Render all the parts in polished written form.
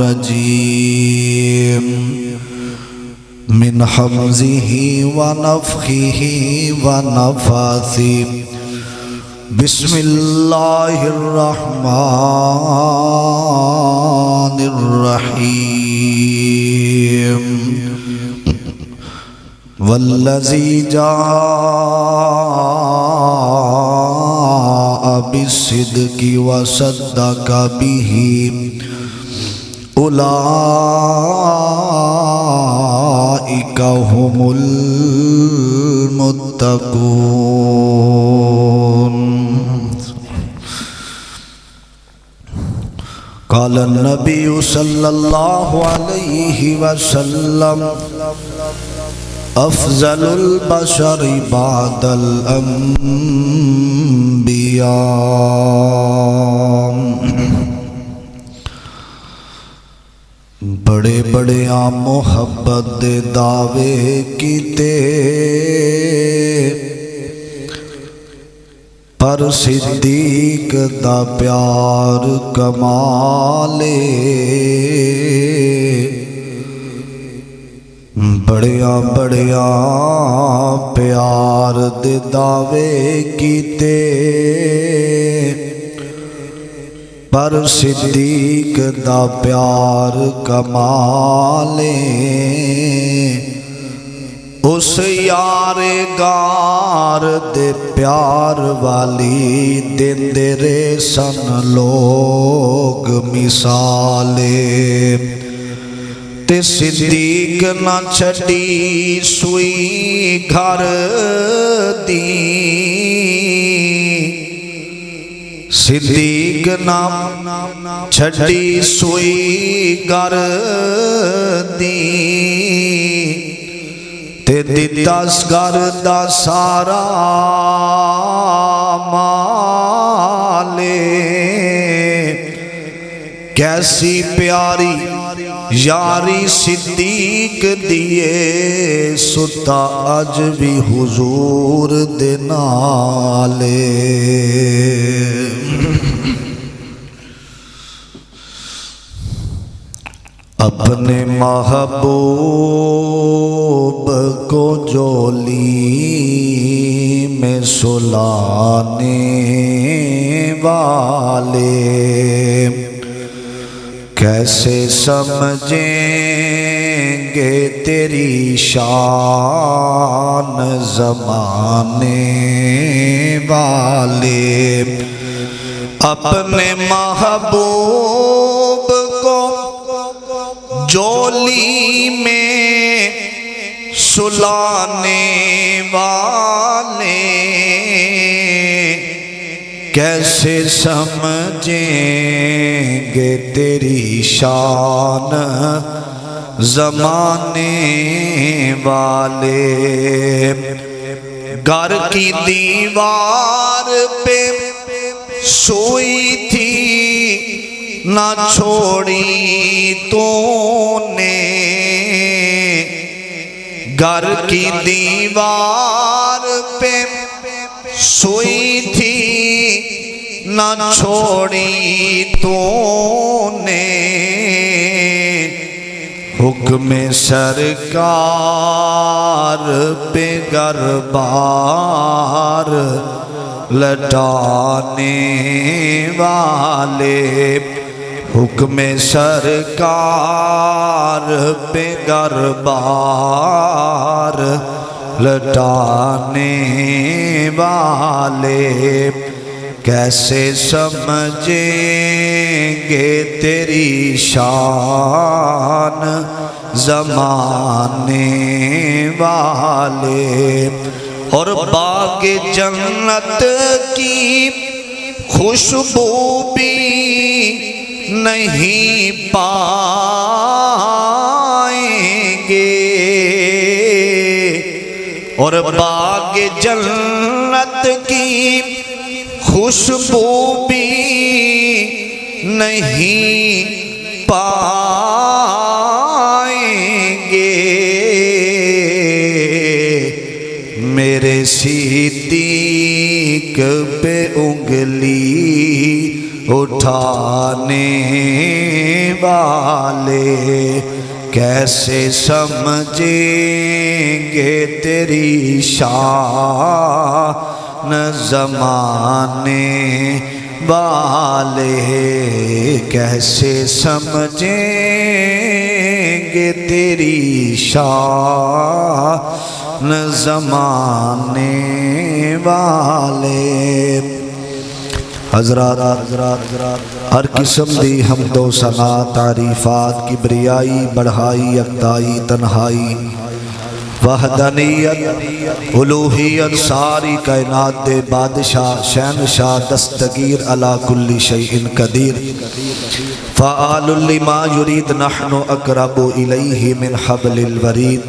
الرجيم من حمزه ونفخه ونفاثه بسم الله الرحمن الرحيم والذي جاء بالصدق وصدق به أولئك هم المتقون قال النبي صلى الله عليه وسلم أفضل البشر بعد الأنبياء بڑے بڑے محبت دے دعوے کیتے پر صدیق دا پیار کمالے بڑیا بڑیا پیار دے دعوے کیتے پر صدیق دا پیار کمالے اس یار گار دے پیار والی دیندے رے سن لوگ مثالے تے صدیق نہ چھڑی سوئی گھر دی صدیق نہ چھڑی سوئی گھر دی تے دس گھر دا سارا مالے کیسی پیاری یاری صدیق دیے ستا اج بھی حضور دے نالے اپنے محبوب کو جولی میں سلانے والے کیسے سمجھیں گے تیری شان زمانے والے اپنے محبوب کو جولی میں سلانے والے کیسے سمجھیں گے تیری شان زمانے والے گھر کی دیوار پہ سوئی تھی نہ چھوڑی تو نے گھر کی دیوار پہ سوئی تھی نہ چھوڑی تو نے حکم سرکار پہ گھر بار لٹانے والے حکم سرکار پہ گھر بار لٹانے والے کیسے سمجھیں گے تیری شان زمانے والے اور باغ جنت کی خوشبو بھی نہیں پائیں گے اور باغ جنت کی خوشبو بھی نہیں پائیں گے میرے صدیق پہ انگلی اٹھانے والے کیسے سمجھیں گے تیری شان زمانے والے کیسے سمجھیں گے تیری شان زمانے والے۔ حضرات ہر قسم دی حمد و ثنا تعریفات کبریائی بڑھائی یکتائی تنہائی وحدانیت الوہیت ساری کائنات دے بادشاہ شہنشاہ دستگیر علی کل شیء قدیر فعال لما یرید نحن اقرب الیہ من حبل الورید۔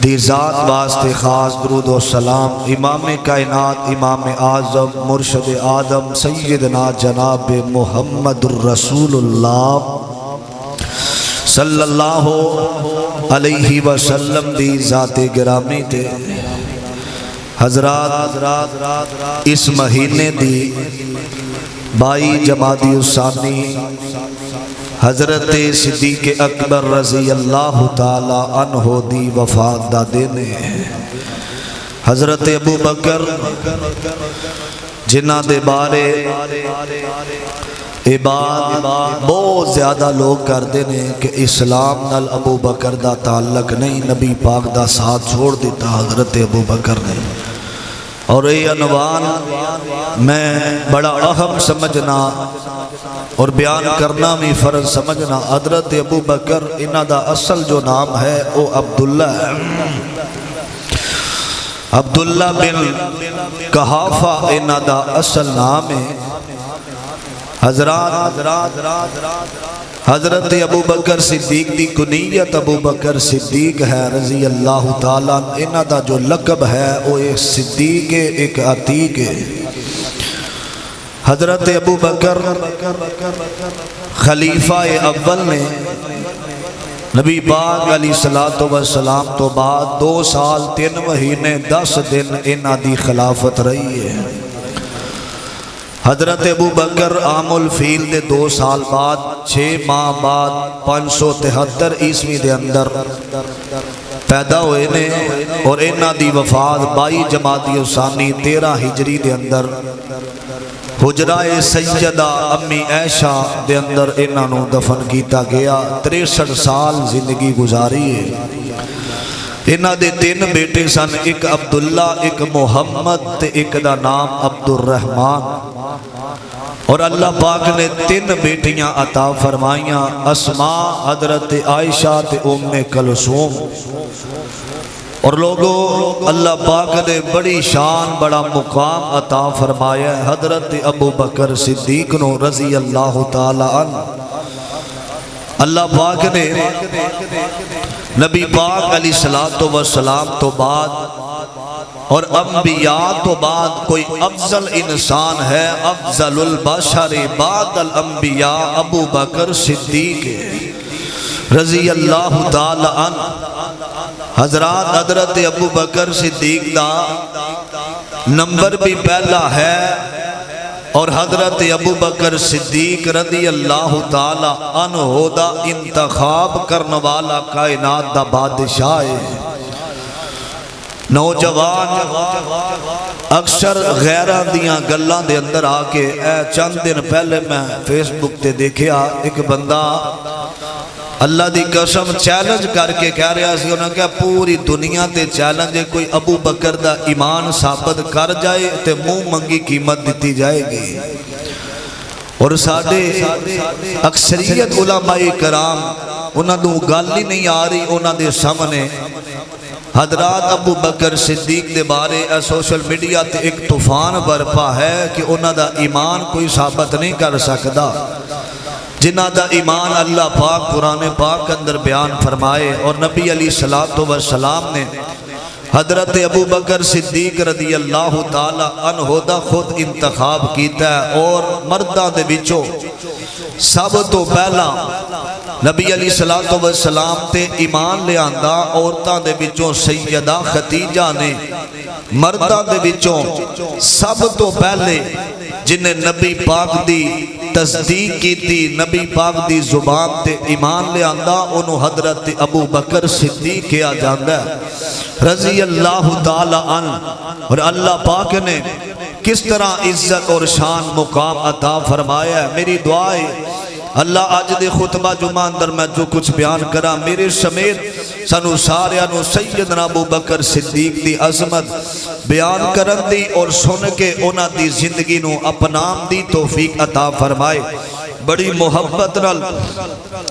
دی ذات واسطے خاص درود و سلام امام کائنات امام اعظم مرشد آدم سیدنا جناب محمد الرسول اللہ صلی اللہ علیہ وسلم دی ذات گرامی تے۔ حضرات اس مہینے دی 22 جمادی الثانی حضرت صدیق اکبر رضی اللہ تعالی عنہ دی وفات دا دن ہے۔ حضرت ابو بکر جنہ دے بارے عباد بہت زیادہ لوگ کر دینے کہ اسلام نال ابو بکر دا تعلق نہیں، نبی پاک دا ساتھ چھوڑ دیتا حضرت ابو بکر نے۔ اور یہ عنوان میں بڑا اہم سمجھنا اور بیان کرنا بھی فرض سمجھنا۔ حضرت ابو بکر انہاں دا اصل جو نام ہے وہ عبداللہ ہے، عبداللہ بن قحافہ انہاں دا اصل نام ہے۔ حضرت ابو بکر صدیق دی کنیت ابو بکر صدیق ہے رضی اللہ تعالیٰ۔ انہاں دا جو لقب ہے وہ ایک صدیق ہے ایک عتیق ہے۔ حضرت ابو بکر خلیفہ اول نے نبی پاک علیہ السلام تو بعد 2 سال 3 مہینے 10 دن انہاں دی خلافت رہی ہے۔ حضرت ابو بکر عام الفیل دے 2 سال بعد 6 ماہ بعد 573 عیسوی دے اندر پیدا ہوئے نے اور انہاں دی وفات 22 جمادی الثانی 13 ہجری دے اندر حجرہ سیدہ امی عائشہ دے اندر انہاں نو دفن کیتا گیا۔ 63 سال زندگی گزاری ہے۔ انہاں دے 3 بیٹے سن، ایک عبداللہ ایک محمد تے ایک دا نام عبد الرحمن۔ اور اللہ پاک نے 3 بیٹیاں عطا فرمائیاں، اسماء حضرت عائشہ تے ام کلثوم۔ اور لوگوں اللہ پاک نے بڑی شان بڑا مقام عطا فرمایا ہے حضرت ابو بکر صدیق نو رضی اللہ تعالی عنہ۔ اللہ پاک نے نبی پاک علیہ السلام تو بعد اور انبیاء تو بعد کوئی افضل انسان ہے، افضل البشر بعد الانبیاء ابو بکر صدیق رضی اللہ تعالی عنہ۔ حضرات حضرت ابو بکر صدیق دا نمبر بھی پہلا ہے اور حضرت ابو بکر صدیق رضی اللہ تعالی عنہ دا انتخاب کرنے والا کائنات دا بادشاہ ہے۔ نوجوان اکثر غیران دیاں گلاں دے اندر آکے چند دن پہلے میں فیس بک تے دیکھیا ایک بندہ اللہ دی قسم چیلنج کر کے کہہ رہا سی، انہوں نے کہا پوری دنیا تے چیلنج ہے، کوئی ابو بکر دا ایمان ثابت کر جائے تے منہ منگی قیمت دیتی جائے گی۔ اور ساڑھے اکثریت علماء کرام انہوں نے گل ہی نہیں آ رہی انہوں نے سامنے۔ حضرات ابو بکر صدیق دے بارے سوشل میڈیا تے ایک طوفان برپا ہے کہ انہوں دا ایمان کوئی ثابت نہیں کر سکتا، جنہ دا ایمان اللہ پاک قرآن پاک اندر بیان فرمائے۔ اور نبی علیہ السلام نے حضرت ابو بکر صدیق رضی اللہ تعالی عنہ دا خود انتخاب کیتا ہے۔ اور مردہ دے وچوں سب تو پہلا نبی علیہ السلام تے ایمان لے آندہ عورتاں دے وچوں سیدہ خدیجہ نے، مردہ دے وچوں سب تو پہلے جنہیں نبی پاک دی تصدیق کی تھی، نبی پاک دی زبان تے ایمان لے آندہ انہوں حضرت ابو بکر صدیق کیا جاندہ ہے رضی اللہ تعالی عنہ۔ اور اللہ پاک نے کس طرح عزت اور شان مقام عطا فرمایا ہے۔ میری دعا ہے اللہ آج دے خطبہ جمعہ اندر میں جو کچھ بیان کرا میرے سمیت سنو ساریانو سیدنا ابو بکر صدیق دی عظمت بیان کرن دی اور سن کے انہاں دی زندگی نو اپنام دی توفیق عطا فرمائے۔ بڑی محبت نال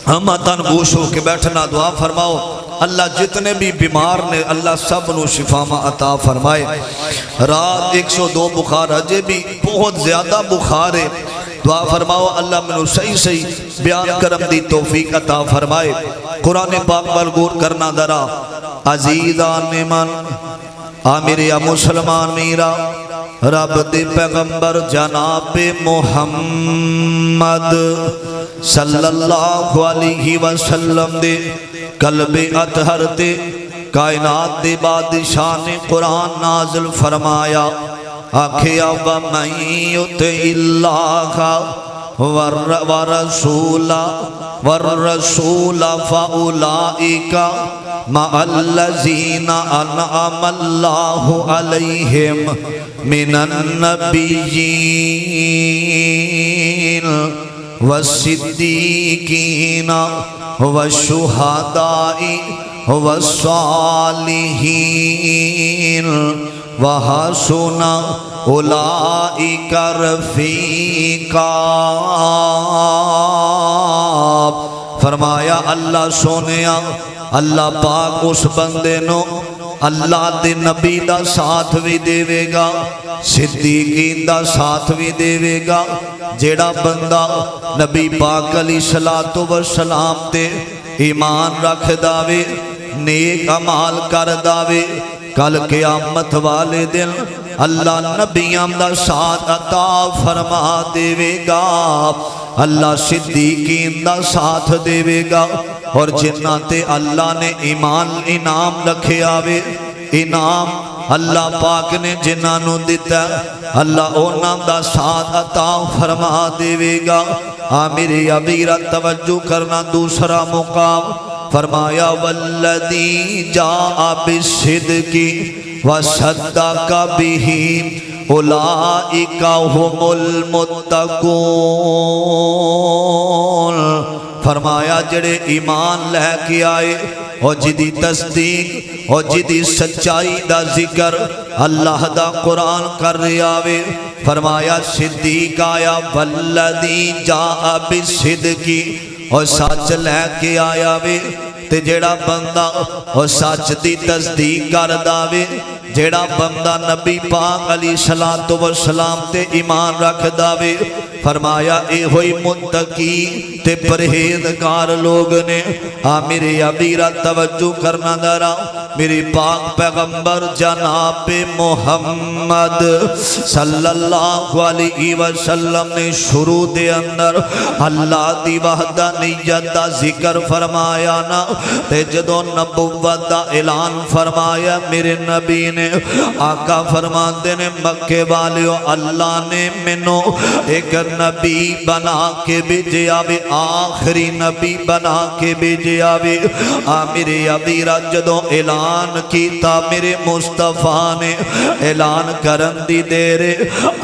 ہم تن گوش ہو کے بیٹھنا دعا فرماؤ اللہ جتنے بھی بیمار نے اللہ سب نو شفا عطا فرمائے۔ رات 102 بخار اجے بھی بہت زیادہ بخار ہے، دعا فرماؤ اللہ منو صحیح صحیح بیان کرم دی توفیق عطا فرمائے۔ قرآن پاک پر غور کرنا درا عزیزان من آمیر یا مسلمان میرا رب دے پیغمبر جناب محمد صلی اللہ علیہ وسلم دے قلب اطہر تے کائنات دے بادشاہ نے قرآن نازل فرمایا آکھیا وَمَن يُطِعِ اللَّهَ وَالرَّسُولَ فَأُولَئِكَ مَعَ الَّذِينَ أَنْعَمَ اللَّهُ عَلَيْهِمْ مِنَ النَّبِيِّينَ وَالصِّدِّيقِينَ وَالشُّهَدَاءِ وَالصَّالِحِينَ وَحَسُنَ اولئک رفیقا۔ فرمایا اللہ سونیا اللہ پاک اس بندے نو اللہ دے نبی دا ساتھ بھی دے گا، صدیقین دا ساتھ بھی دے گا۔ جیڑا بندہ نبی پاک علیہ السلام تے ایمان رکھ داوے، نیک عمال کر داوے، کل قیامت والے دن اللہ نبیوں دا ساتھ عطا فرما دے گا، اللہ صدیقین دا ساتھ دے گا۔ اور جنہ تے اللہ نے ایمان انعام رکھے آوے، انعام اللہ پاک نے جنہ نو دیتا اللہ اونا دا ساتھ عطا فرما دے گا۔ میری ابیرہ توجہ کرنا دوسرا مقام فرمایا والذی جاء بالصدق وصدق به اولئک هم المتقون۔ فرمایا جڑے ایمان لے کے آئے اور جدی تصدیق اور جدی سچائی دا ذکر اللہ دا قرآن کر رہے آوے، فرمایا صدیق آیا والذی جاء بالصدق اور سچ لے کے آیا وے تے جیڑا بندہ اور سچ دی تصدیق کر داوے، جیڑا بندہ نبی پاک علیہ السلام تے ایمان رکھ داوے، فرمایا اے ہوئی متقی تے پرہیزگار لوگ نے۔ میرے ابیرہ توجہ کرنا درا میری پاک پیغمبر جناب محمد صلی اللہ علیہ وسلم نے شروع دے اندر اللہ دی وحدانیت دا ذکر فرمایا نا، تے جدو نبوت دا اعلان فرمایا میرے نبی نے، آقا فرماندے نے مکے والیو اللہ نے منو ایک نبی بنا کے بھیجے آوے، آخری نبی بنا کے بھیجے آوے۔ میرے ابیرہ جدو اعلان کیتا میرے مصطفیٰ نے اعلان کرن دی دیرے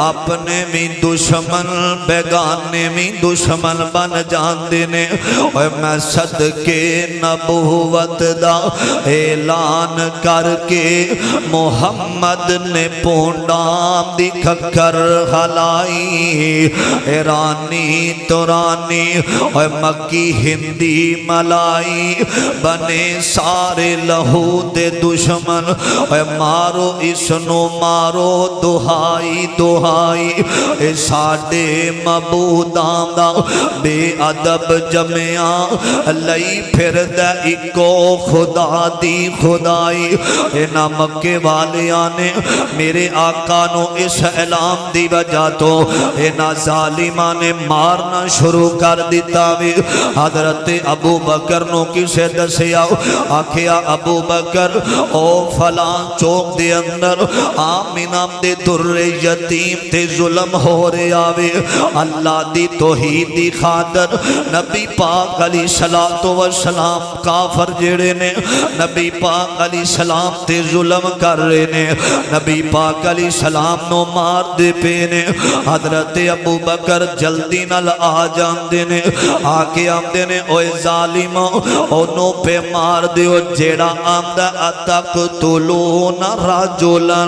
اپنے بھی دشمن بیگانے بھی دشمن بن جاندے نے۔ اور میں صدقے نبوت دا اعلان کر کے محمد نے پونڈام دی کھکر ہلائی، ایرانی تورانی اور مکی ہندی ملائی بنے سارے لہو دے دشمن، اور مارو اسنو مارو دہائی دہائی، اے ساڑے مبودان دا بے عدب جمعیاں لئی پھر دے اکو خدا دی خدائی۔ اے نا مکے والیاں نے میرے آقا نو اس اعلان دی وجہ تو اے نا ظالمہ نے مارنا شروع کر دیتا بھی۔ حضرت ابو بکر نو کسے دسیا، آکھیا ابو بکر بکر او فلاں چوک دے اندر آمینہ دے در یتیم تے ظلم ہو رہے آوے اللہ دی توحید دی خاطر نبی پاک علیہ السلام کافر جڑے نے نبی پاک علیہ السلام تے ظلم کر رہے نے نبی پاک علیہ السلام نو مار دے پے نے حضرت ابو بکر جلدی نال آ جاندے نے آکے آمدے نے اوے ظالم انہوں پہ مار دیو جیڑا آمدہ اتقتلون رجلا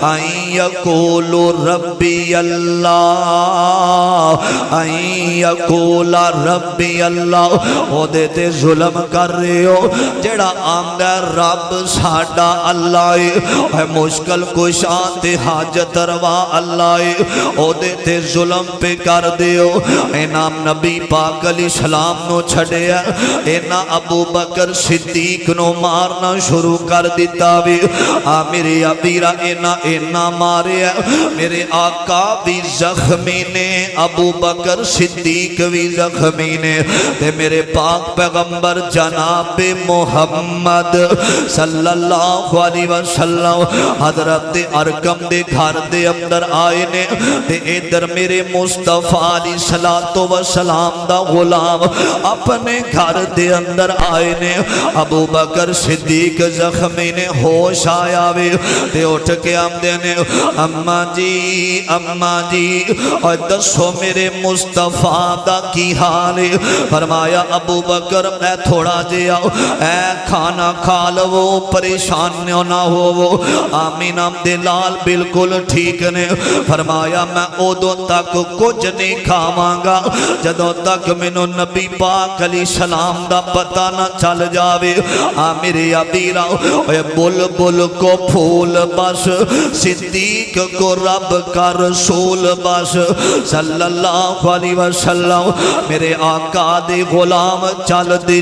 ان یقول ربی اللہ ان یقول ربی اللہ او دیتے ظلم کر رہے ہو جیڑا آمدہ رب ساڑا اللہ اے مشکل کشاتے حاجت روا اللہ او دیتے ظلم پہ کر دیو اینام نبی پاک علیہ السلام نو چھڑے اینا ابو بکر صدیق نو مارنا شروع کر دیتا بھی میرے ابیرہ اینا مارے میرے آقا بھی زخمی نے ابو بکر صدیق بھی زخمی نے تے میرے پاک پیغمبر جناب محمد صلی اللہ علیہ وسلم حضرت ارکم دے گھر دے اندر آئے نے تے ادھر میرے مصطفیٰ علیہ السلام دا غلام اپنے گھر دے اندر آئے نے ابو بکر صدیق زخمی نے ہوش آیا وے تے اٹھ کے آمدے نے اماں جی اور دسو میرے مصطفیٰ دا کی حال ہے فرمایا ابو بکر میں تھوڑا جیا اے کھانا کھا لو پریشان نہ ہو آمین دے لال بالکل ٹھیک نے فرمایا میں ادو تک کچھ نہیں کھاواں گا جدوں تک مینوں نبی پاک علیہ السلام دا پتہ نہ چل جاوے میرے ابیرا بلبل کو پھول بس صدیق کو رب کا رسول بس صلی اللہ علیہ وسلم میرے آقا دے غلام چل دے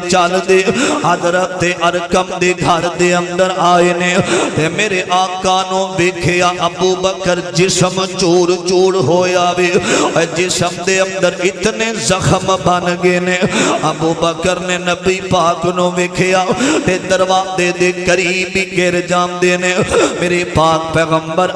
حضرت ارکم دے گھر دے اندر آئے نے تے میرے آقا نو ویکھیا ابو بکر جسم چور چور ہویا وے جسم دے اندر اتنے زخم بن گئے نے ابو بکر نے نبی پاک نو ویکھیا تے دروازے دے قریب ہی گر جاندے نے میرے پاک پیغمبر